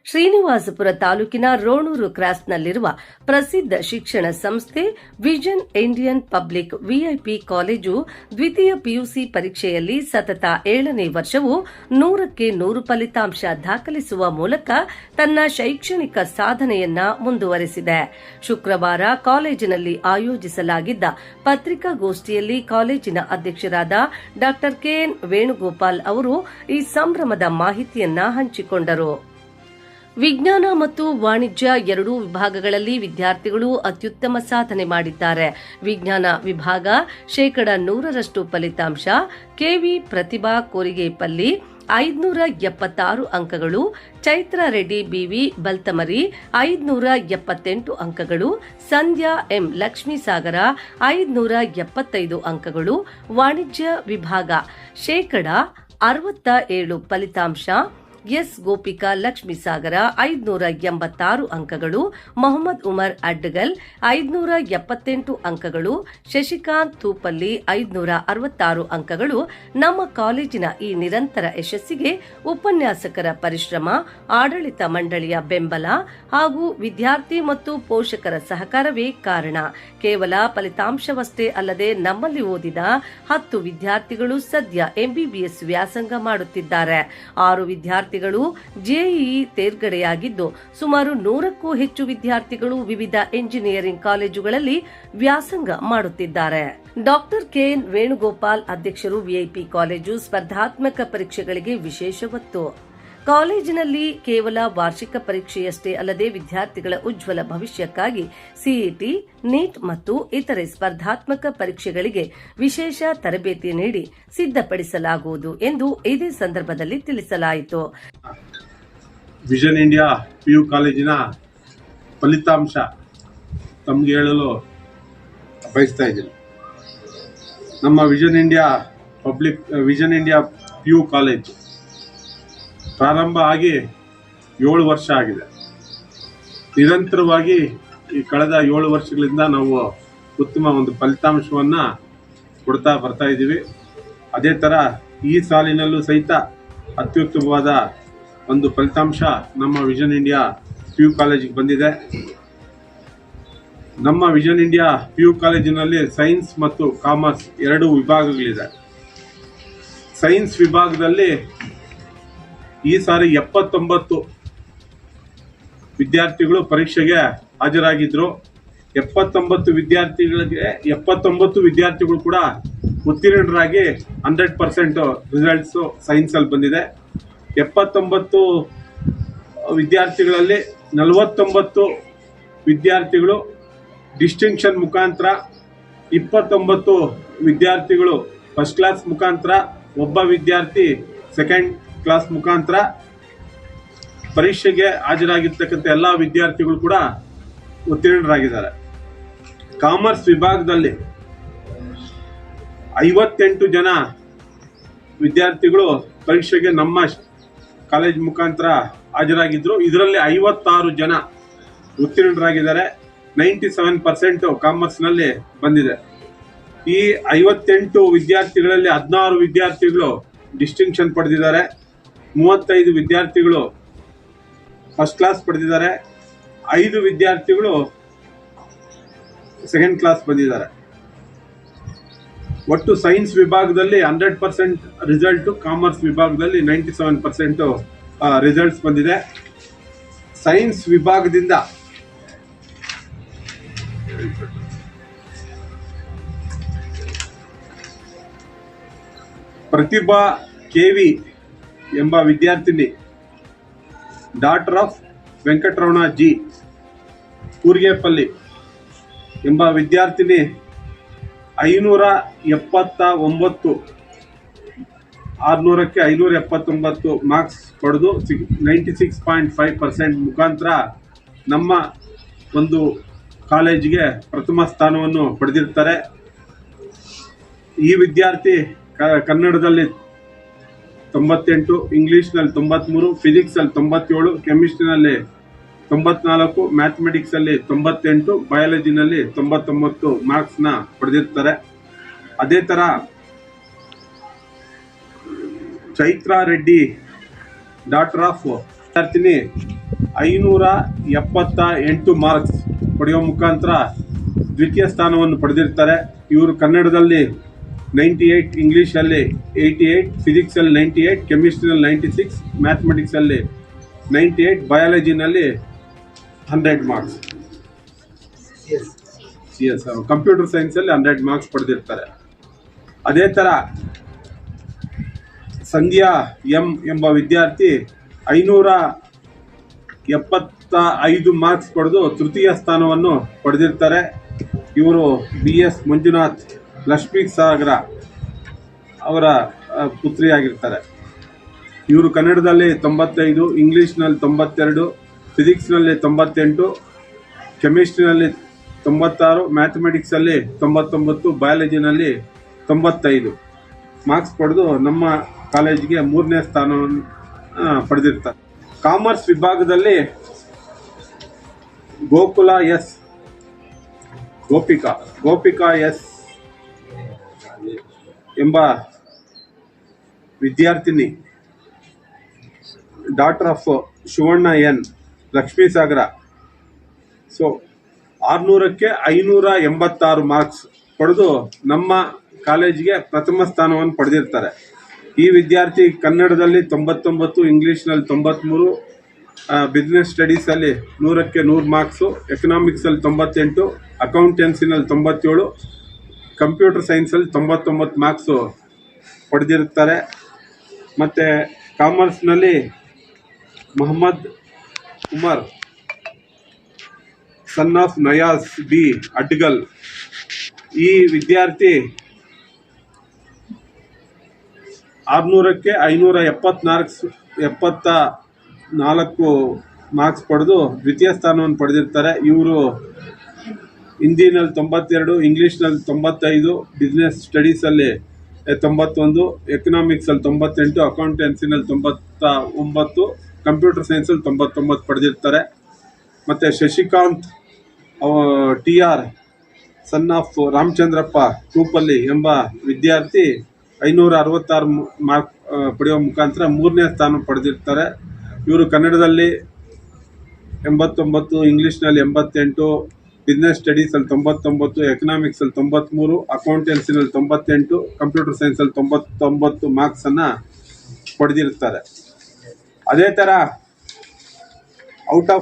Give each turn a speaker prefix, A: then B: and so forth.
A: ಶ್ರೀನಿವಾಸಪುರ ತಾಲೂಕಿನ ರೋಣೂರು ಕ್ರಾಸ್ನಲ್ಲಿರುವ ಪ್ರಸಿದ್ಧ ಶಿಕ್ಷಣ ಸಂಸ್ಥೆ vision Indian public VIP college ದ್ವಿತೀಯ ಪಿಯುಸಿ ಪರೀಕ್ಷೆಯಲ್ಲಿ ಸತತ 7ನೇ ವರ್ಷವೂ 100ಕ್ಕೆ 100 ಫಲಿತಾಂಶ ದಾಖಲಿಸುವ ಮೂಲಕ ತನ್ನ ಶೈಕ್ಷಣಿಕ ಸಾಧನೆಯನ್ನ ಮುಂದುವರೆಸಿದೆ. ಶುಕ್ರವಾರ ಕಾಲೇಜಿನಲ್ಲಿ ಆಯೋಜಿಸಲಾಗಿದ್ದ ಪತ್ರಿಕಾಗೋಷ್ಠಿಯಲ್ಲಿ ಕಾಲೇಜಿನ ಅಧ್ಯಕ್ಷರಾದ ಡಾ ಕೆಎನ್ ವೇಣುಗೋಪಾಲ್ ಅವರು ಈ ಸಂಭ್ರಮದ ಮಾಹಿತಿಯನ್ನ ಹಂಚಿಕೊಂಡರು. ವಿಜ್ಞಾನ ಮತ್ತು ವಾಣಿಜ್ಯ ಎರಡೂ ವಿಭಾಗಗಳಲ್ಲಿ ವಿದ್ಯಾರ್ಥಿಗಳು ಅತ್ಯುತ್ತಮ ಸಾಧನೆ ಮಾಡಿದ್ದಾರೆ. ವಿಜ್ಞಾನ ವಿಭಾಗ 100% ಫಲಿತಾಂಶ. ಕೆವಿ ಪ್ರತಿಭಾ ಕೋರಿಗೇಪಲ್ಲಿ 576 ಅಂಕಗಳು, ಚೈತ್ರ ರೆಡ್ಡಿ ಬಿವಿ ಬಲ್ತಮರಿ 578 ಅಂಕಗಳು, ಸಂಧ್ಯಾ ಎಂ ಲಕ್ಷ್ಮೀಸಾಗರ 575 ಅಂಕಗಳು. ವಾಣಿಜ್ಯ ವಿಭಾಗ 67% ಫಲಿತಾಂಶ. ಎಸ್ ಗೋಪಿಕಾ ಲಕ್ಷ್ಮೀಸಾಗರ 586 ಅಂಕಗಳು, ಮೊಹಮ್ಮದ್ ಉಮರ್ ಅಡ್ಡಗಲ್ 578 ಅಂಕಗಳು, ಶಶಿಕಾಂತ್ ತೂಪಲ್ಲಿ 566 ಅಂಕಗಳು. ನಮ್ಮ ಕಾಲೇಜಿನ ಈ ನಿರಂತರ ಯಶಸ್ಸಿಗೆ ಉಪನ್ಯಾಸಕರ ಪರಿಶ್ರಮ, ಆಡಳಿತ ಮಂಡಳಿಯ ಬೆಂಬಲ ಹಾಗೂ ವಿದ್ಯಾರ್ಥಿ ಮತ್ತು ಪೋಷಕರ ಸಹಕಾರವೇ ಕಾರಣ. ಕೇವಲ ಫಲಿತಾಂಶವಷ್ಟೇ ಅಲ್ಲದೆ ನಮ್ಮಲ್ಲಿ ಓದಿದ 10 ವಿದ್ಯಾರ್ಥಿಗಳು ಸದ್ಯ ಎಂಬಿಬಿಎಸ್ ವ್ಯಾಸಂಗ ಮಾಡುತ್ತಿದ್ದಾರೆ. 6 ವಿದ್ಯಾರ್ಥಿಗಳು ಜೆಇಇ ತೇರ್ಗಡೆಯಾಗಿದ್ದು ಸುಮಾರು 100ಕ್ಕೂ ಹೆಚ್ಚು ವಿದ್ಯಾರ್ಥಿಗಳು ವಿವಿಧ ಎಂಜಿನಿಯರಿಂಗ್ ಕಾಲೇಜುಗಳಲ್ಲಿ ವ್ಯಾಸಂಗ ಮಾಡುತ್ತಿದ್ದಾರೆ. ಡಾ ಕೆಎನ್ ವೇಣುಗೋಪಾಲ್ ಅಧ್ಯಕ್ಷರು ವಿಐಪಿ ಕಾಲೇಜು ಸ್ಪರ್ಧಾತ್ಮಕ ಪರೀಕ್ಷೆಗಳಿಗೆ ವಿಶೇಷ ಒತ್ತು. ಕಾಲೇಜಿನಲ್ಲಿ ಕೇವಲ ವಾರ್ಷಿಕ ಪರೀಕ್ಷೆಯಷ್ಟೇ ಅಲ್ಲದೆ ವಿದ್ಯಾರ್ಥಿಗಳ ಉಜ್ವಲ ಭವಿಷ್ಯಕ್ಕಾಗಿ ಸಿಇಟಿ, ನೀಟ್ ಮತ್ತು ಇತರೆ ಸ್ಪರ್ಧಾತ್ಮಕ ಪರೀಕ್ಷೆಗಳಿಗೆ ವಿಶೇಷ ತರಬೇತಿ ನೀಡಿ ಸಿದ್ಧಪಡಿಸಲಾಗುವುದು ಎಂದು ಇದೇ ಸಂದರ್ಭದಲ್ಲಿ ತಿಳಿಸಲಾಯಿತು.
B: ವಿಷನ್ ಇಂಡಿಯಾ ಪಿಯು ಕಾಲೇಜಿನ ಫಲಿತಾಂಶ ತಮಗೆ ಹೇಳಲು ಬಯಸ್ತಾ ಇದ್ದೀನಿ. ನಮ್ಮ ವಿಷನ್ ಇಂಡಿಯಾ ಪಿಯು ಕಾಲೇಜು ಪ್ರಾರಂಭ ಆಗಿ 7 ವರ್ಷ ಆಗಿದೆ. ನಿರಂತರವಾಗಿ ಈ ಕಳೆದ 7 ವರ್ಷಗಳಿಂದ ನಾವು ಉತ್ತಮ ಒಂದು ಫಲಿತಾಂಶವನ್ನು ಕೊಡ್ತಾ ಬರ್ತಾ ಇದ್ದೀವಿ. ಅದೇ ಥರ ಈ ಸಾಲಿನಲ್ಲೂ ಸಹಿತ ಅತ್ಯುತ್ತಮವಾದ ಒಂದು ಫಲಿತಾಂಶ ನಮ್ಮ ವಿಷನ್ ಇಂಡಿಯಾ ಪಿಯು ಕಾಲೇಜಿಗೆ ಬಂದಿದೆ. ನಮ್ಮ ವಿಷನ್ ಇಂಡಿಯಾ ಪಿಯು ಕಾಲೇಜಿನಲ್ಲಿ ಸೈನ್ಸ್ ಮತ್ತು ಕಾಮರ್ಸ್ 2 ವಿಭಾಗಗಳಿದೆ. ಸೈನ್ಸ್ ವಿಭಾಗದಲ್ಲಿ ಈ ಸಾರಿ 79 ವಿದ್ಯಾರ್ಥಿಗಳು ಪರೀಕ್ಷೆಗೆ ಹಾಜರಾಗಿದ್ರು. 79 ವಿದ್ಯಾರ್ಥಿಗಳು ಕೂಡ ಉತ್ತೀರ್ಣರಾಗಿ 100% ರಿಸಲ್ಟ್ಸ್ ಸೈನ್ಸ್ ಅಲ್ಲಿ ಬಂದಿದೆ. 79 ವಿದ್ಯಾರ್ಥಿಗಳಲ್ಲಿ 49 ವಿದ್ಯಾರ್ಥಿಗಳು ಡಿಸ್ಟಿಂಕ್ಷನ್ ಮುಖಾಂತರ, 29 ವಿದ್ಯಾರ್ಥಿಗಳು ಫಸ್ಟ್ ಕ್ಲಾಸ್ ಮುಖಾಂತರ, ಒಬ್ಬ ವಿದ್ಯಾರ್ಥಿ ಸೆಕೆಂಡ್ ಕ್ಲಾಸ್ ಮುಖಾಂತರ ಪರೀಕ್ಷೆಗೆ ಹಾಜರಾಗಿರ್ತಕ್ಕಂಥ ಎಲ್ಲ ವಿದ್ಯಾರ್ಥಿಗಳು ಕೂಡ ಉತ್ತೀರ್ಣರಾಗಿದ್ದಾರೆ. ಕಾಮರ್ಸ್ ವಿಭಾಗದಲ್ಲಿ 58 ಜನ ವಿದ್ಯಾರ್ಥಿಗಳು ಪರೀಕ್ಷೆಗೆ ನಮ್ಮ ಕಾಲೇಜ್ ಮುಖಾಂತರ ಹಾಜರಾಗಿದ್ರು. ಇದರಲ್ಲಿ 56 ಜನ ಉತ್ತೀರ್ಣರಾಗಿದ್ದಾರೆ. 97% ಕಾಮರ್ಸ್ನಲ್ಲಿ ಬಂದಿದೆ. ಈ 58 ವಿದ್ಯಾರ್ಥಿಗಳಲ್ಲಿ 16 ವಿದ್ಯಾರ್ಥಿಗಳು ಡಿಸ್ಟಿಂಕ್ಷನ್ ಪಡೆದಿದ್ದಾರೆ, 35 ವಿದ್ಯಾರ್ಥಿಗಳು ಫಸ್ಟ್ ಕ್ಲಾಸ್ ಪಡೆದಿದ್ದಾರೆ, 5 ವಿದ್ಯಾರ್ಥಿಗಳು ಸೆಕೆಂಡ್ ಕ್ಲಾಸ್ ಬಂದಿದ್ದಾರೆ. ಒಟ್ಟು ಸೈನ್ಸ್ ವಿಭಾಗದಲ್ಲಿ 100% ರಿಸಲ್ಟ್, ಕಾಮರ್ಸ್ ವಿಭಾಗದಲ್ಲಿ 97% ರಿಸಲ್ಟ್ಸ್ ಬಂದಿದೆ. ಸೈನ್ಸ್ ವಿಭಾಗದಿಂದ ಪ್ರತಿಭಾ ಕೆವಿ ಎಂಬ ವಿದ್ಯಾರ್ಥಿನಿ, ಡಾಟರ್ ಆಫ್ ವೆಂಕಟರಮಣ ಜಿ ಕೂರ್ಗೇಪಲ್ಲಿ ಎಂಬ ವಿದ್ಯಾರ್ಥಿನಿ 579 600ಕ್ಕೆ 579 ಮಾರ್ಕ್ಸ್ ಪಡೆದು 96.5% ಮುಖಾಂತರ ನಮ್ಮ ಒಂದು ಕಾಲೇಜಿಗೆ ಪ್ರಥಮ ಸ್ಥಾನವನ್ನು ಪಡೆದಿರ್ತಾರೆ. ಈ ವಿದ್ಯಾರ್ಥಿ ಕನ್ನಡದಲ್ಲಿ 98, ಇಂಗ್ಲಿಷ್ನಲ್ಲಿ 93, ಫಿಸಿಕ್ಸಲ್ಲಿ 97, ಕೆಮಿಸ್ಟ್ರಿನಲ್ಲಿ 94, ಮ್ಯಾಥಮೆಟಿಕ್ಸಲ್ಲಿ 98, ಬಯಾಲಜಿನಲ್ಲಿ 99 ಮಾರ್ಕ್ಸ್ನ ಪಡೆದಿರ್ತಾರೆ. ಅದೇ ಥರ ಚೈತ್ರ ರೆಡ್ಡಿ, ಡಾಟರ್ ಆಫ್ ವಿದ್ಯಾರ್ಥಿನಿ 578 ಮಾರ್ಕ್ಸ್ ಪಡೆಯುವ ಮುಖಾಂತರ ದ್ವಿತೀಯ ಸ್ಥಾನವನ್ನು ಪಡೆದಿರ್ತಾರೆ. ಇವರು ಕನ್ನಡದಲ್ಲಿ 98, ಇಂಗ್ಲೀಷಲ್ಲಿ 88, ಫಿಸಿಕ್ಸಲ್ಲಿ 98, ಕೆಮಿಸ್ಟ್ರಿಯಲ್ಲಿ 96, ಮ್ಯಾಥಮೆಟಿಕ್ಸಲ್ಲಿ 98, ಬಯಾಲಜಿನಲ್ಲಿ 100 ಮಾರ್ಕ್ಸ್, CS ಕಂಪ್ಯೂಟರ್ ಸೈನ್ಸಲ್ಲಿ 100 ಮಾರ್ಕ್ಸ್ ಪಡೆದಿರ್ತಾರೆ. ಅದೇ ಥರ ಸಂಧ್ಯಾ ಎಂ ಎಂಬ ವಿದ್ಯಾರ್ಥಿ 575 ಮಾರ್ಕ್ಸ್ ಪಡೆದು ತೃತೀಯ ಸ್ಥಾನವನ್ನು ಪಡೆದಿರ್ತಾರೆ. ಇವರು BS ಮಂಜುನಾಥ್ ಲಕ್ಷ್ಮೀ ಸಾಗರ ಅವರ ಪುತ್ರಿಯಾಗಿರ್ತಾರೆ. ಇವರು ಕನ್ನಡದಲ್ಲಿ 95, ಇಂಗ್ಲೀಷ್ನಲ್ಲಿ 92, ಫಿಸಿಕ್ಸ್ನಲ್ಲಿ 98, ಕೆಮಿಸ್ಟ್ರಿನಲ್ಲಿ 96, ಮ್ಯಾಥಮೆಟಿಕ್ಸಲ್ಲಿ 99, ಬಯಾಲಜಿನಲ್ಲಿ 95 ಮಾರ್ಕ್ಸ್ ಪಡೆದು ನಮ್ಮ ಕಾಲೇಜಿಗೆ 3ನೇ ಸ್ಥಾನವನ್ನು ಪಡೆದಿರ್ತಾರೆ. ಕಾಮರ್ಸ್ ವಿಭಾಗದಲ್ಲಿ ಗೋಪಿಕಾ ಎಸ್ ಎಂಬ ವಿದ್ಯಾರ್ಥಿನಿ, daughter of Shivanna N, Lakshmi Sagara. 600ಕ್ಕೆ 586 ಮಾರ್ಕ್ಸ್ ಪಡೆದು ನಮ್ಮ ಕಾಲೇಜಿಗೆ ಪ್ರಥಮ ಸ್ಥಾನವನ್ನು ಪಡೆದಿರ್ತಾರೆ. ಈ ವಿದ್ಯಾರ್ಥಿ ಕನ್ನಡದಲ್ಲಿ 99, ಇಂಗ್ಲೀಷ್ನಲ್ಲಿ 93, ಬಿಸ್ನೆಸ್ ಸ್ಟಡೀಸಲ್ಲಿ 100ಕ್ಕೆ 100 ಮಾರ್ಕ್ಸು, ಎಕನಾಮಿಕ್ಸಲ್ಲಿ 98, ಅಕೌಂಟೆನ್ಸಿನಲ್ಲಿ 97, ಕಂಪ್ಯೂಟರ್ ಸೈನ್ಸಲ್ಲಿ 99 ಮಾರ್ಕ್ಸು ಪಡೆದಿರುತ್ತಾರೆ. ಮತ್ತು ಕಾಮರ್ಸ್ನಲ್ಲಿ Mohammed Umar son of Nayaz B Adgal, ಈ ವಿದ್ಯಾರ್ಥಿ 600ಕ್ಕೆ 574 ಮಾರ್ಕ್ಸ್ ಪಡೆದು ದ್ವಿತೀಯ ಸ್ಥಾನವನ್ನು ಪಡೆದಿರ್ತಾರೆ. ಇವರು ಹಿಂದಿನಲ್ಲಿ 92, ಇಂಗ್ಲೀಷ್ನಲ್ಲಿ 95, ಬಿಸ್ನೆಸ್ ಸ್ಟಡೀಸಲ್ಲಿ 91, ಎಕನಾಮಿಕ್ಸಲ್ಲಿ 98, ಅಕೌಂಟೆನ್ಸಿನಲ್ಲಿ 99, ಕಂಪ್ಯೂಟರ್ ಸೈನ್ಸಲ್ಲಿ 99 ಪಡೆದಿರ್ತಾರೆ. ಮತ್ತು Shashikant TR son of Ramachandrappa ಕೂಪಲ್ಲಿ ಎಂಬ ವಿದ್ಯಾರ್ಥಿ 566 ಮಾರ್ಕ್ ಪಡೆಯುವ ಮುಖಾಂತರ 3ನೇ ಸ್ಥಾನ ಪಡೆದಿರ್ತಾರೆ. ಇವರು ಕನ್ನಡದಲ್ಲಿ 89, ಇಂಗ್ಲೀಷ್ನಲ್ಲಿ 88, ಬಿಸ್ನೆಸ್ ಸ್ಟಡೀಸಲ್ಲಿ 99, ಎಕನಾಮಿಕ್ಸಲ್ಲಿ 93, ಅಕೌಂಟೆನ್ಸಿನಲ್ಲಿ 98, ಕಂಪ್ಯೂಟರ್ ಸೈನ್ಸಲ್ಲಿ 99 ಮಾರ್ಕ್ಸನ್ನು ಪಡೆದಿರ್ತಾರೆ. ಅದೇ ಥರ ಔಟ್ ಆಫ್